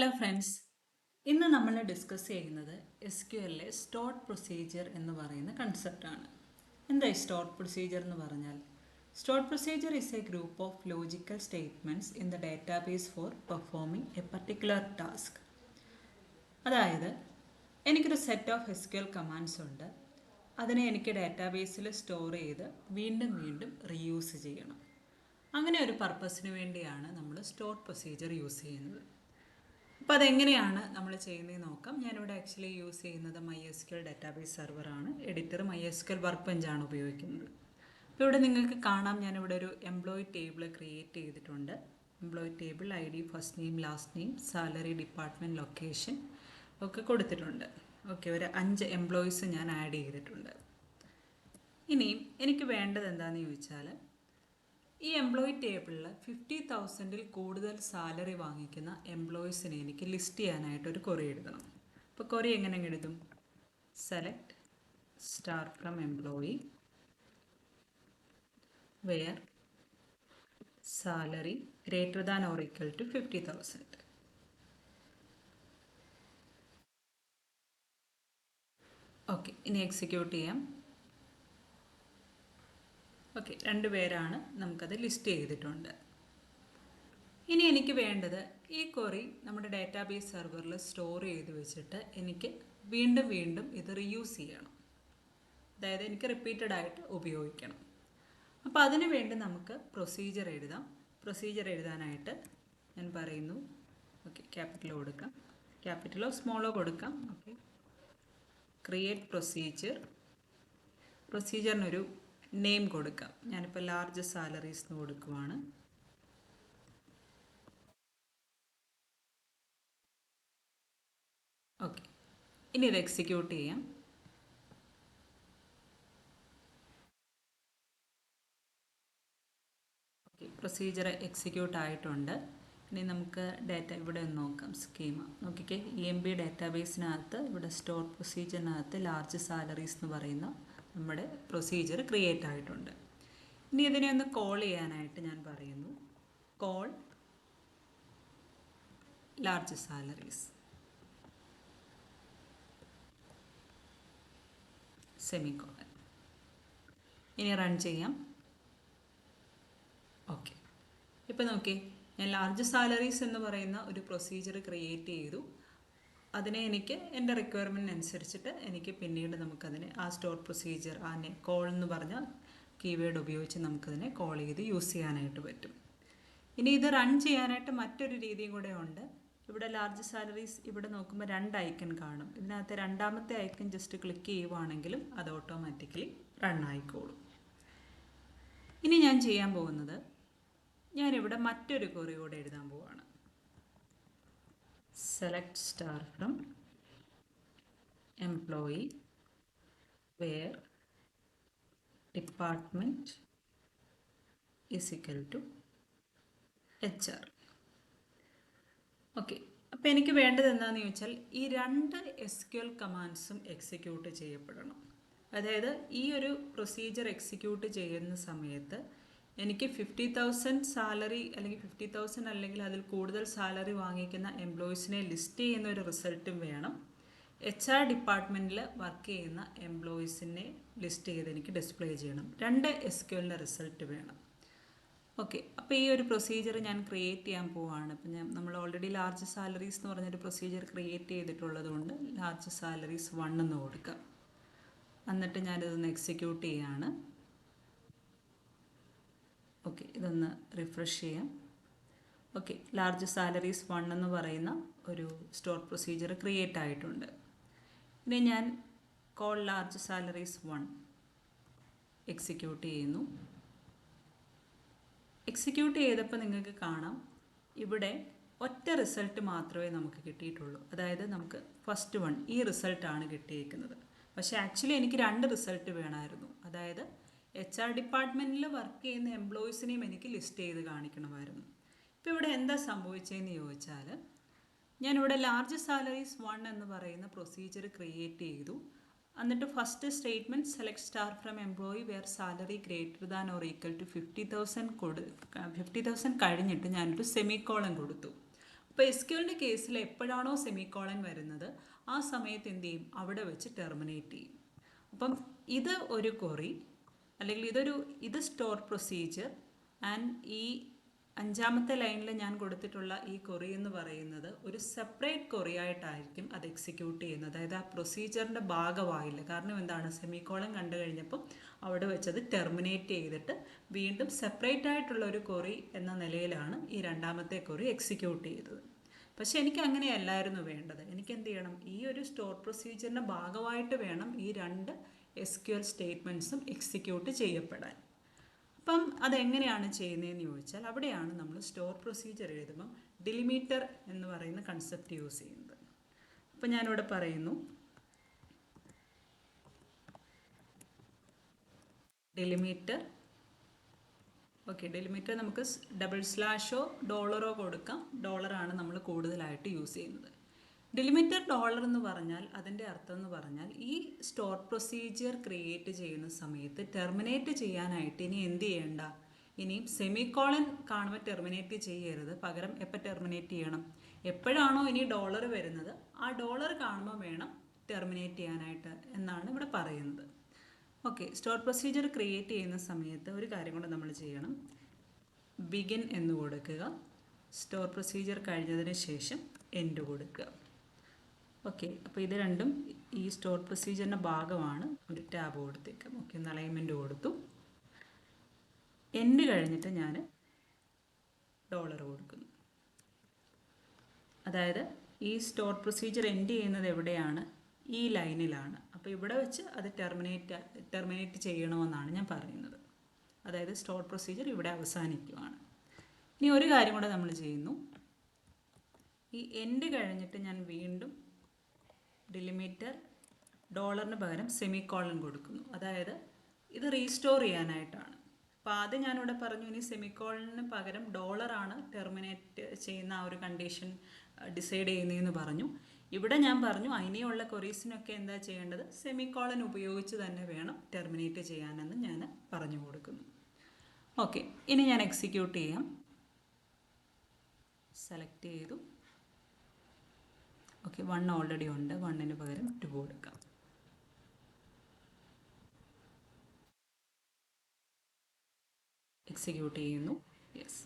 Hello friends, ഇന്ന് നമ്മൾ discuss ചെയ്യുന്നത് SQLലെ സ്റ്റോർഡ് പ്രൊസീജിയർ എന്ന് പറയുന്ന കൺസെപ്റ്റാണ്. എന്താ ഈ സ്റ്റോർഡ് പ്രൊസീജിയർ എന്ന് പറഞ്ഞാൽ? Stored procedure is A group of logical statements in the database four performing A particular task. അതായത് എനിക്കൊരു സെറ്റ് ഓഫ് SQL കമാൻഡ്സ് ഉണ്ട്. അതിനെ എനിക്ക് ഡാറ്റാബേസിൽ സ്റ്റോർ ചെയ്ത് വീണ്ടും വീണ്ടും റീയൂസ് ചെയ്യണം. അങ്ങനെ ഒരു പർപ്പസിന് വേണ്ടിയാണ് നമ്മൾ സ്റ്റോർഡ് പ്രൊസീജിയർ യൂസ് ചെയ്യുന്നത്. അപ്പോൾ അതെങ്ങനെയാണ് നമ്മൾ ചെയ്യുന്നതെന്ന് നോക്കാം. ഞാനിവിടെ ആക്ച്വലി യൂസ് ചെയ്യുന്നത് MySQL ഡാറ്റാബേസ് സെർവറാണ്. എഡിറ്റർ MySQL വർക്ക് ബെഞ്ചാണ് ഉപയോഗിക്കുന്നത്. അപ്പോൾ ഇവിടെ നിങ്ങൾക്ക് കാണാം, ഞാനിവിടെ ഒരു എംപ്ലോയി ടേബിൾ ക്രിയേറ്റ് ചെയ്തിട്ടുണ്ട്. Employee table ID, first name, last name, salary, department, location ഒക്കെ കൊടുത്തിട്ടുണ്ട്. ഓക്കെ, ഒരു 5 എംപ്ലോയീസ് ഞാൻ ആഡ് ചെയ്തിട്ടുണ്ട്. ഇനിയും എനിക്ക് വേണ്ടത് എന്താണെന്ന് ചോദിച്ചാൽ, ഈ എംപ്ലോയി ടേബിളിൽ 50,000-ൽ കൂടുതൽ സാലറി വാങ്ങിക്കുന്ന എംപ്ലോയീസിനെ എനിക്ക് ലിസ്റ്റ് ചെയ്യാനായിട്ടൊരു ക്വറി എഴുതണം. അപ്പോൾ ക്വറി എങ്ങനെ എഴുതും? Select star from employee where salary greater than or equal to 50,000. Okay, ഇനി എക്സിക്യൂട്ട് ചെയ്യാം. ഓക്കെ, 2 പേരാണ്, നമുക്കത് ലിസ്റ്റ് ചെയ്തിട്ടുണ്ട്. ഇനി എനിക്ക് വേണ്ടത് ഈ ക്വറി നമ്മുടെ ഡാറ്റാബേസ് സെർവറിൽ സ്റ്റോർ ചെയ്ത് വെച്ചിട്ട് എനിക്ക് വീണ്ടും വീണ്ടും ഇത് റീയൂസ് ചെയ്യണം. അതായത് എനിക്ക് റിപ്പീറ്റഡ് ആയിട്ട് ഉപയോഗിക്കണം. അപ്പോൾ അതിനു വേണ്ടി നമുക്ക് പ്രൊസീജിയർ എഴുതാം. പ്രൊസീജിയർ എഴുതാനായിട്ട് ഞാൻ പറയുന്നു, ഓക്കെ, ക്യാപിറ്റൽ കൊടുക്കാം, ക്യാപിറ്റലോ സ്മോളോ കൊടുക്കാം. Okay, create procedure. പ്രൊസീജിയറിനൊരു നെയിം കൊടുക്കാം. ഞാനിപ്പോൾ ലാർജ് സാലറീസ് എന്ന് കൊടുക്കുവാണ്. ഓക്കെ, ഇനി ഇത് എക്സിക്യൂട്ട് ചെയ്യാം. ഓക്കെ, പ്രൊസീജിയർ എക്സിക്യൂട്ട് ആയിട്ടുണ്ട്. ഇനി നമുക്ക് ഡാറ്റ ഇവിടെ ഒന്ന് നോക്കാം. സ്കീമ നോക്കിക്കേ, EMB ഡാറ്റാബേസിനകത്ത് ഇവിടെ സ്റ്റോർ പ്രൊസീജിയറിനകത്ത് ലാർജ് സാലറീസ് എന്ന് പറയുന്ന നമ്മുടെ പ്രൊസീജിയർ ക്രിയേറ്റ് ആയിട്ടുണ്ട്. ഇനി ഇതിനെ ഒന്ന് കോൾ ചെയ്യാനായിട്ട് ഞാൻ പറയുന്നു, കോൾ ലാർജ് സാലറീസ് സെമിക്കോളൻ. ഇനി റൺ ചെയ്യാം. ഓക്കെ, ഇപ്പോൾ നോക്കി, ഞാൻ ലാർജ് സാലറീസ് എന്ന് പറയുന്ന ഒരു പ്രൊസീജിയർ ക്രിയേറ്റ് ചെയ്തു. അതിനെ എനിക്ക് എൻ്റെ റിക്വയർമെൻറ്റ് അനുസരിച്ചിട്ട് എനിക്ക് പിന്നീട് നമുക്കതിനെ ആ സ്റ്റോർ പ്രൊസീജിയർ ആ കോൾ എന്ന് പറഞ്ഞ കീവേഡ് ഉപയോഗിച്ച് നമുക്കതിനെ കോൾ ചെയ്ത് യൂസ് ചെയ്യാനായിട്ട് പറ്റും. ഇനി ഇത് റൺ ചെയ്യാനായിട്ട് മറ്റൊരു രീതിയും കൂടെ ഉണ്ട്. ഇവിടെ ലാർജ് സാലറീസ് ഇവിടെ നോക്കുമ്പോൾ 2 ഐക്കൺ കാണും. ഇതിനകത്ത് രണ്ടാമത്തെ ഐക്കൺ ജസ്റ്റ് ക്ലിക്ക് ചെയ്യുവാണെങ്കിലും അത് ഓട്ടോമാറ്റിക്കലി റൺ ആയിക്കോളും. ഇനി ഞാൻ ചെയ്യാൻ പോകുന്നത്, ഞാനിവിടെ മറ്റൊരു ക്വറി കൂടെ എഴുതാൻ പോവാണ്. Select star from employee where department is equal to HR. Okay, അപ്പോൾ എനിക്ക് വേണ്ടത് എന്താണെന്ന് ചോദിച്ചാൽ, ഈ 2 SQL കമാൻഡ്സും എക്സിക്യൂട്ട് ചെയ്യപ്പെടണം. അതായത് ഈ ഒരു പ്രൊസീജിയർ എക്സിക്യൂട്ട് ചെയ്യുന്ന സമയത്ത് എനിക്ക് 50,000 സാലറി അല്ലെങ്കിൽ 50,000 അല്ലെങ്കിൽ അതിൽ കൂടുതൽ സാലറി വാങ്ങിക്കുന്ന എംപ്ലോയീസിനെ ലിസ്റ്റ് ചെയ്യുന്ന ഒരു റിസൾട്ടും വേണം. HR ഡിപ്പാർട്ട്മെൻറ്റിൽ വർക്ക് ചെയ്യുന്ന എംപ്ലോയീസിനെ ലിസ്റ്റ് ചെയ്ത് എനിക്ക് ഡിസ്പ്ലേ ചെയ്യണം. 2 SQLൻ്റെ റിസൾട്ട് വേണം. ഓക്കെ, അപ്പോൾ ഈ ഒരു പ്രൊസീജിയർ ഞാൻ ക്രിയേറ്റ് ചെയ്യാൻ പോവുകയാണ്. അപ്പം നമ്മൾ ഓൾറെഡി ലാർജ് സാലറീസ് എന്ന് പറഞ്ഞൊരു പ്രൊസീജിയർ ക്രിയേറ്റ് ചെയ്തിട്ടുള്ളത് കൊണ്ട് ലാർജ് സാലറീസ് 1 എന്ന് കൊടുക്കാം. എന്നിട്ട് ഞാനിതൊന്ന് എക്സിക്യൂട്ട് ചെയ്യാണ്. ഓക്കെ, ഇതൊന്ന് റിഫ്രഷ് ചെയ്യാം. ഓക്കെ, ലാർജ് സാലറീസ് 1 എന്ന് പറയുന്ന ഒരു സ്റ്റോർ പ്രൊസീജിയർ ക്രിയേറ്റ് ആയിട്ടുണ്ട്. ഇനി ഞാൻ കോൾ ലാർജ് സാലറീസ് 1 എക്സിക്യൂട്ട് ചെയ്യുന്നു. എക്സിക്യൂട്ട് ചെയ്തപ്പോൾ നിങ്ങൾക്ക് കാണാം, ഇവിടെ ഒറ്റ റിസൾട്ട് മാത്രമേ നമുക്ക് കിട്ടിയിട്ടുള്ളൂ. അതായത് നമുക്ക് ഫസ്റ്റ് 1 ഈ റിസൾട്ടാണ് കിട്ടിയിരിക്കുന്നത്. പക്ഷേ ആക്ച്വലി എനിക്ക് 2 റിസൾട്ട് വേണമായിരുന്നു. അതായത് HR ഡിപ്പാർട്ട്മെൻറ്റിൽ വർക്ക് ചെയ്യുന്ന എംപ്ലോയീസിനെയും എനിക്ക് ലിസ്റ്റ് ചെയ്ത് കാണിക്കണമായിരുന്നു. ഇപ്പോൾ ഇവിടെ എന്താ സംഭവിച്ചതെന്ന് ചോദിച്ചാൽ, ഞാനിവിടെ ലാർജ് സാലറീസ് 1 എന്ന് പറയുന്ന പ്രൊസീജിയർ ക്രിയേറ്റ് ചെയ്തു. എന്നിട്ട് first statement select star from employee where salary greater than or equal to 50,000 കഴിഞ്ഞിട്ട് ഞാനൊരു സെമിക്കോളൻ കൊടുത്തു. അപ്പോൾ SQLൻ്റെ കേസിൽ എപ്പോഴാണോ സെമിക്കോളൻ വരുന്നത് ആ സമയത്ത് എന്ത് ചെയ്യും, അവിടെ വെച്ച് ടെർമിനേറ്റ് ചെയ്യും. അപ്പം ഇത് ഒരു ക്വറി അല്ലെങ്കിൽ ഇത് സ്റ്റോർ പ്രൊസീജിയർ ആൻഡ് ഈ അഞ്ചാമത്തെ ലൈനിൽ ഞാൻ കൊടുത്തിട്ടുള്ള ഈ ക്വറി എന്ന് പറയുന്നത് ഒരു സെപ്പറേറ്റ് ക്വറി ആയിട്ടായിരിക്കും അത് എക്സിക്യൂട്ട് ചെയ്യുന്നത്. അതായത് ആ പ്രൊസീജിയറിൻ്റെ ഭാഗമായില്ല. കാരണം എന്താണ്, സെമിക്കോളൻ കണ്ടു കഴിഞ്ഞപ്പോൾ അവിടെ വെച്ചത് ടെർമിനേറ്റ് ചെയ്തിട്ട് വീണ്ടും സെപ്പറേറ്റ് ആയിട്ടുള്ള ഒരു ക്വറി എന്ന നിലയിലാണ് ഈ രണ്ടാമത്തെ ക്വറി എക്സിക്യൂട്ട് ചെയ്തത്. പക്ഷെ എനിക്ക് അങ്ങനെയല്ലായിരുന്നു വേണ്ടത്. എനിക്ക് എന്ത് ചെയ്യണം, ഈ ഒരു സ്റ്റോർ പ്രൊസീജിയറിൻ്റെ ഭാഗമായിട്ട് വേണം ഈ രണ്ട് SQL സ്റ്റേറ്റ്മെൻറ്റ്സും എക്സിക്യൂട്ട് ചെയ്യപ്പെടാൻ. അപ്പം അതെങ്ങനെയാണ് ചെയ്യുന്നതെന്ന് ചോദിച്ചാൽ അവിടെയാണ് നമ്മൾ സ്റ്റോർ പ്രൊസീജിയർ എഴുതുമ്പോൾ ഡിലിമീറ്റർ എന്ന് പറയുന്ന കൺസെപ്റ്റ് യൂസ് ചെയ്യുന്നത്. അപ്പം ഞാനിവിടെ പറയുന്നു ഡിലിമീറ്റർ. ഓക്കെ, ഡിലിമീറ്റർ നമുക്ക് $/ ഡോളറോ കൊടുക്കാം. ഡോളറാണ് നമ്മൾ കൂടുതലായിട്ട് യൂസ് ചെയ്യുന്നത്. ഡിലിമീറ്റർ ഡോളർ എന്ന് പറഞ്ഞാൽ അതിൻ്റെ അർത്ഥം എന്ന് പറഞ്ഞാൽ ഈ സ്റ്റോർ പ്രൊസീജിയർ ക്രിയേറ്റ് ചെയ്യുന്ന സമയത്ത് ടെർമിനേറ്റ് ചെയ്യാനായിട്ട് ഇനി എന്ത് ചെയ്യേണ്ട, ഇനിയും സെമിക്കോളൻ കാണുമ്പോൾ ടെർമിനേറ്റ് ചെയ്യരുത്. പകരം എപ്പോൾ ടെർമിനേറ്റ് ചെയ്യണം, എപ്പോഴാണോ ഇനി ഡോളർ വരുന്നത് ആ ഡോളർ കാണുമ്പോൾ വേണം ടെർമിനേറ്റ് ചെയ്യാനായിട്ട് എന്നാണ് ഇവിടെ പറയുന്നത്. ഓക്കെ, സ്റ്റോർ പ്രൊസീജിയർ ക്രിയേറ്റ് ചെയ്യുന്ന സമയത്ത് ഒരു കാര്യം കൊണ്ട് നമ്മൾ ചെയ്യണം. ബിഗിൻ എന്ന് കൊടുക്കുക, സ്റ്റോർ പ്രൊസീജിയർ കഴിഞ്ഞതിന് ശേഷം എൻഡ് കൊടുക്കുക. ഓക്കെ, അപ്പോൾ ഇത് രണ്ടും ഈ സ്റ്റോർ പ്രൊസീജിയറിൻ്റെ ഭാഗമാണ്. ഒരു ടാബ് കൊടുത്തേക്കാം. ഓക്കെ, ഒന്ന് അലൈൻമെൻറ്റ് കൊടുത്തു. എൻഡ് കഴിഞ്ഞിട്ട് ഞാൻ ഡോളർ കൊടുക്കുന്നു. അതായത് ഈ സ്റ്റോർ പ്രൊസീജിയർ എൻഡ് ചെയ്യുന്നത് എവിടെയാണ്, ഈ ലൈനിലാണ്. അപ്പോൾ ഇവിടെ വെച്ച് അത് ടെർമിനേറ്റ് ചെയ്യണമെന്നാണ് ഞാൻ പറയുന്നത്. അതായത് സ്റ്റോർ പ്രൊസീജിയർ ഇവിടെ അവസാനിക്കുകയാണ്. ഇനി ഒരു കാര്യം കൂടെ നമ്മൾ ചെയ്യുന്നു. ഈ എൻഡ് കഴിഞ്ഞിട്ട് ഞാൻ വീണ്ടും ഡിലിമീറ്റർ ഡോളറിന് പകരം സെമിക്കോളൻ കൊടുക്കുന്നു. അതായത് ഇത് റീസ്റ്റോർ ചെയ്യാനായിട്ടാണ്. അപ്പോൾ ആദ്യം ഞാനിവിടെ പറഞ്ഞു ഇനി സെമിക്കോളന് പകരം ഡോളറാണ് ടെർമിനേറ്റ് ചെയ്യുന്ന ആ ഒരു കണ്ടീഷൻ ഡിസൈഡ് ചെയ്യുന്നതെന്ന് പറഞ്ഞു. ഇവിടെ ഞാൻ പറഞ്ഞു ഇനിയുള്ള ക്വറീസിനൊക്കെ എന്താ ചെയ്യേണ്ടത്, സെമിക്കോളൻ ഉപയോഗിച്ച് തന്നെ വേണം ടെർമിനേറ്റ് ചെയ്യാനെന്ന് ഞാൻ പറഞ്ഞു കൊടുക്കുന്നു. ഓക്കെ, ഇനി ഞാൻ എക്സിക്യൂട്ട് ചെയ്യാം. സെലക്ട് ചെയ്തു. ഓക്കെ, 1 ഓൾറെഡി ഉണ്ട്. 1ന് പകരം 2 കൊടുക്കാം. എക്സിക്യൂട്ട് ചെയ്യുന്നു. യെസ്,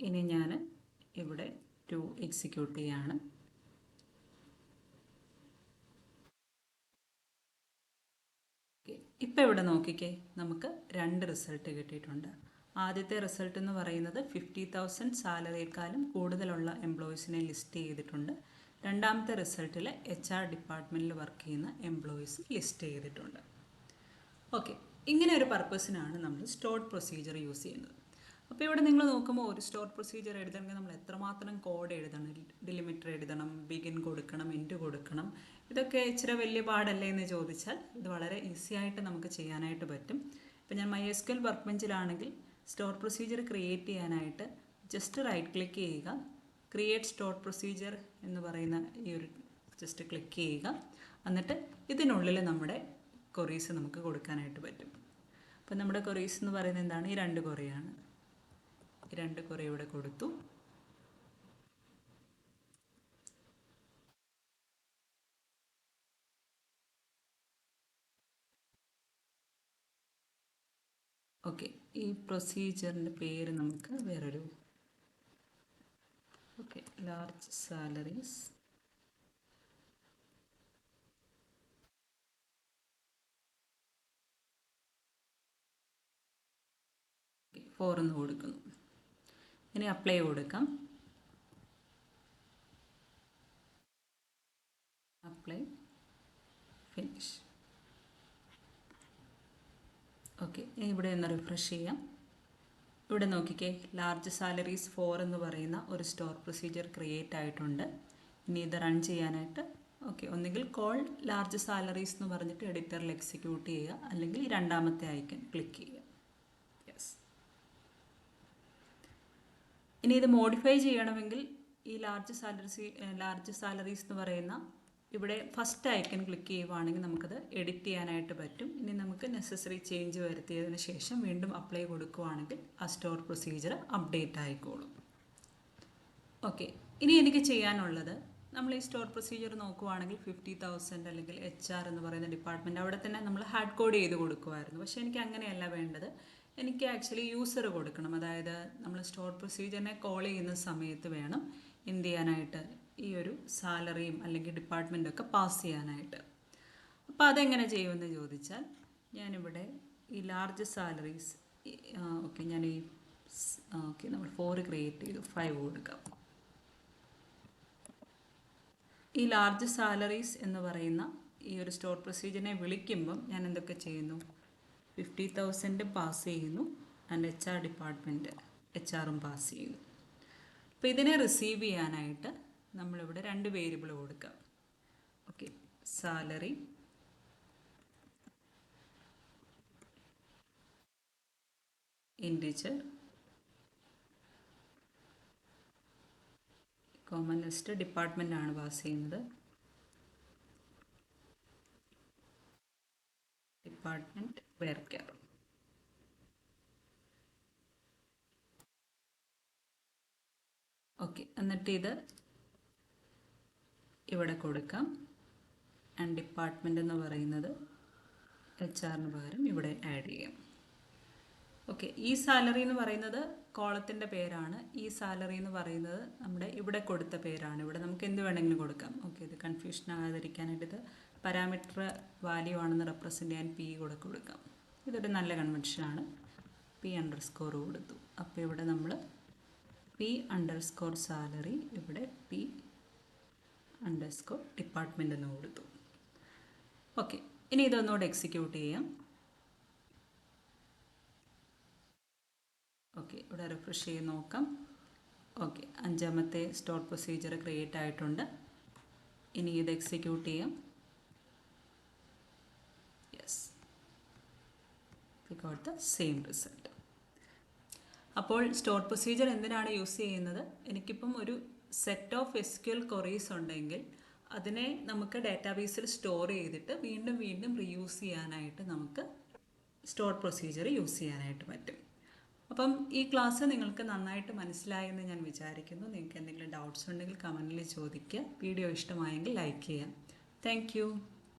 ഇനി ഞാൻ ഇവിടെ 2 എക്സിക്യൂട്ട് ചെയ്യാണ്. ഇപ്പം ഇവിടെ നോക്കിക്കേ, നമുക്ക് 2 റിസൾട്ട് കിട്ടിയിട്ടുണ്ട്. ആദ്യത്തെ റിസൾട്ട് എന്ന് പറയുന്നത് 50,000 സാലറിയേക്കാളും കൂടുതലുള്ള എംപ്ലോയീസിനെ ലിസ്റ്റ് ചെയ്തിട്ടുണ്ട്. രണ്ടാമത്തെ റിസൾട്ടിൽ HR ഡിപ്പാർട്ട്മെൻറ്റിൽ വർക്ക് ചെയ്യുന്ന എംപ്ലോയീസ് ലിസ്റ്റ് ചെയ്തിട്ടുണ്ട്. ഓക്കെ, ഇങ്ങനെ ഒരു പർപ്പസിനാണ് നമ്മൾ സ്റ്റോർ പ്രൊസീജിയർ യൂസ് ചെയ്യുന്നത്. അപ്പോൾ ഇവിടെ നിങ്ങൾ നോക്കുമ്പോൾ ഒരു സ്റ്റോർ പ്രൊസീജിയർ എഴുതണമെങ്കിൽ നമ്മൾ എത്രമാത്രം കോഡ് എഴുതണം, ഡിലിമിറ്റർ എഴുതണം, ബിഗിൻ കൊടുക്കണം, എൻഡ് കൊടുക്കണം. ഇതൊക്കെ ഇച്ചിരി വലിയ പാടല്ലേ എന്ന് ചോദിച്ചാൽ ഇത് വളരെ ഈസി ആയിട്ട് നമുക്ക് ചെയ്യാനായിട്ട് പറ്റും. ഇപ്പോൾ ഞാൻ MySQL വർക്ക് ബെഞ്ചിലാണെങ്കിൽ സ്റ്റോർ പ്രൊസീജിയർ ക്രിയേറ്റ് ചെയ്യാനായിട്ട് ജസ്റ്റ് റൈറ്റ് ക്ലിക്ക് ചെയ്യുക, ക്രിയേറ്റ് സ്റ്റോർ പ്രൊസീജിയർ എന്ന് പറയുന്ന ഈ ഒരു ജസ്റ്റ് ക്ലിക്ക് ചെയ്യുക. എന്നിട്ട് ഇതിനുള്ളിൽ നമ്മുടെ ക്വറീസ് നമുക്ക് കൊടുക്കാനായിട്ട് പറ്റും. അപ്പോൾ നമ്മുടെ ക്വറീസ് എന്ന് പറയുന്നത് എന്താണ്, ഈ 2 ക്വറിയാണ്. ഈ 2 ക്വറി ഇവിടെ കൊടുത്തു. ഓക്കെ, ഈ പ്രൊസീജിയറിൻ്റെ പേര് നമുക്ക് വേറൊരു, ഓക്കെ, ലാർജ് സാലറീസ്. ഫോർ എന്ന് കൊടുക്കുന്നു. ഇനി അപ്ലൈ കൊടുക്കാം. Apply, finish. ഓക്കെ, ഇനി ഇവിടെ ഒന്ന് റിഫ്രഷ് ചെയ്യാം. ഇവിടെ നോക്കിക്കേ, ലാർജ് സാലറീസ് 4 എന്ന് പറയുന്ന ഒരു സ്റ്റോർ പ്രൊസീജിയർ ക്രിയേറ്റ് ആയിട്ടുണ്ട്. ഇനി ഇത് റൺ ചെയ്യാനായിട്ട് ഒന്നുകിൽ കോൾ ലാർജ് സാലറീസ് എന്ന് പറഞ്ഞിട്ട് എഡിറ്ററിൽ എക്സിക്യൂട്ട് ചെയ്യുക, അല്ലെങ്കിൽ ഈ രണ്ടാമത്തെ ഐക്കൺ ക്ലിക്ക് ചെയ്യുക. യെസ്. ഇനി ഇത് മോഡിഫൈ ചെയ്യണമെങ്കിൽ ഈ ലാർജ് സാലറീസ് എന്ന് പറയുന്ന ഇവിടെ ഫസ്റ്റ് ഐക്കൺ ക്ലിക്ക് ചെയ്യുവാണെങ്കിൽ നമുക്കത് എഡിറ്റ് ചെയ്യാനായിട്ട് പറ്റും. ഇനി നമുക്ക് നെസസറി ചേഞ്ച് വരുത്തിയതിന് ശേഷം വീണ്ടും അപ്ലൈ കൊടുക്കുവാണെങ്കിൽ ആ സ്റ്റോർ പ്രൊസീജിയർ അപ്ഡേറ്റ് ആയിക്കോളും. ഓക്കെ, ഇനി എനിക്ക് ചെയ്യാനുള്ളത്, നമ്മൾ ഈ സ്റ്റോർ പ്രൊസീജിയർ നോക്കുവാണെങ്കിൽ 50,000 അല്ലെങ്കിൽ HR എന്ന് പറയുന്ന ഡിപ്പാർട്ട്മെൻറ്റ് അവിടെ തന്നെ നമ്മൾ ഹാർഡ് കോഡ് ചെയ്ത് കൊടുക്കുമായിരുന്നു. പക്ഷേ എനിക്ക് അങ്ങനെയല്ല വേണ്ടത്. എനിക്ക് ആക്ച്വലി യൂസർ കൊടുക്കണം. അതായത് നമ്മൾ സ്റ്റോർ പ്രൊസീജിയറിനെ കോൾ ചെയ്യുന്ന സമയത്ത് വേണം എന്ത് ചെയ്യാനായിട്ട്, ഈ ഒരു സാലറിയും അല്ലെങ്കിൽ ഡിപ്പാർട്ട്മെൻറ്റൊക്കെ പാസ് ചെയ്യാനായിട്ട്. അപ്പോൾ അതെങ്ങനെ ചെയ്യുമെന്ന് ചോദിച്ചാൽ, ഞാനിവിടെ ഈ ലാർജ് സാലറീസ്, ഓക്കെ, ഞാൻ ഈ ഓക്കെ നമ്മൾ 4 ക്രിയേറ്റ് ചെയ്തു, 5 കൊടുക്കാം. ഈ ലാർജ് സാലറീസ് എന്ന് പറയുന്ന ഈ ഒരു സ്റ്റോർ പ്രൊസീജിയറിനെ വിളിക്കുമ്പം ഞാൻ എന്തൊക്കെ ചെയ്യുന്നു, 50,000 പാസ് ചെയ്യുന്നു ആൻഡ് HR ഡിപ്പാർട്ട്മെൻറ്റ് HR-ഉം പാസ് ചെയ്യുന്നു. അപ്പോൾ ഇതിനെ റിസീവ് ചെയ്യാനായിട്ട് നമ്മളിവിടെ 2 വേരിയബിൾ കൊടുക്കാം. Okay, salary integer common list ഡിപ്പാർട്ട്മെൻറ്റാണ് പാസ് ചെയ്യുന്നത്, ഡിപ്പാർട്ട്മെൻറ്റ് വേർക്കർ. ഓക്കെ, എന്നിട്ട് ഇത് ഇവിടെ കൊടുക്കാം. ആൻഡ് ഡിപ്പാർട്ട്മെൻറ്റ് എന്ന് പറയുന്നത് HR-ന് പകരം ഇവിടെ ആഡ് ചെയ്യാം. ഓക്കെ, ഈ സാലറി എന്ന് പറയുന്നത് കോളത്തിൻ്റെ പേരാണ്. ഈ സാലറി എന്ന് പറയുന്നത് നമ്മുടെ ഇവിടെ കൊടുത്ത പേരാണ്. ഇവിടെ നമുക്ക് എന്ത് വേണമെങ്കിലും കൊടുക്കാം. ഓക്കെ, ഇത് കൺഫ്യൂഷൻ ആകാതിരിക്കാനായിട്ട് ഇത് പാരാമീറ്റർ വാല്യൂ ആണെന്ന് റെപ്രസെൻ്റ് ചെയ്യാൻ P കൂടെ കൊടുക്കാം. ഇതൊരു നല്ല കൺവെൻഷനാണ്. P_ കൊടുത്തു. അപ്പോൾ ഇവിടെ നമ്മൾ P_ സാലറി, ഇവിടെ P_ ഡിപ്പാർട്ട്മെൻ്റ് എന്ന് കൊടുത്തു. ഓക്കെ, ഇനി ഇതൊന്നുകൂടെ എക്സിക്യൂട്ട് ചെയ്യാം. ഓക്കെ, ഇവിടെ റിഫ്രഷ് ചെയ്ത് നോക്കാം. ഓക്കെ, 5ാമത്തെ സ്റ്റോർ പ്രൊസീജിയർ ക്രിയേറ്റ് ആയിട്ടുണ്ട്. ഇനി ഇത് എക്സിക്യൂട്ട് ചെയ്യാം. Yes, we got the same result. അപ്പോൾ സ്റ്റോർ പ്രൊസീജിയർ എന്തിനാണ് യൂസ് ചെയ്യുന്നത്? എനിക്കിപ്പം ഒരു സെറ്റ് ഓഫ് SQL ക്വറീസ് ഉണ്ടെങ്കിൽ അതിനെ നമുക്ക് ഡാറ്റാബേസിൽ സ്റ്റോർ ചെയ്തിട്ട് വീണ്ടും വീണ്ടും റീയൂസ് ചെയ്യാനായിട്ട് നമുക്ക് സ്റ്റോർ പ്രൊസീജിയർ യൂസ് ചെയ്യാനായിട്ട് പറ്റും. അപ്പം ഈ ക്ലാസ് നിങ്ങൾക്ക് നന്നായിട്ട് മനസ്സിലായെന്ന് ഞാൻ വിചാരിക്കുന്നു. നിങ്ങൾക്ക് എന്തെങ്കിലും ഡൗട്ട്സ് ഉണ്ടെങ്കിൽ കമൻറ്റിൽ ചോദിക്കുക. വീഡിയോ ഇഷ്ടമായെങ്കിൽ ലൈക്ക് ചെയ്യാം. താങ്ക്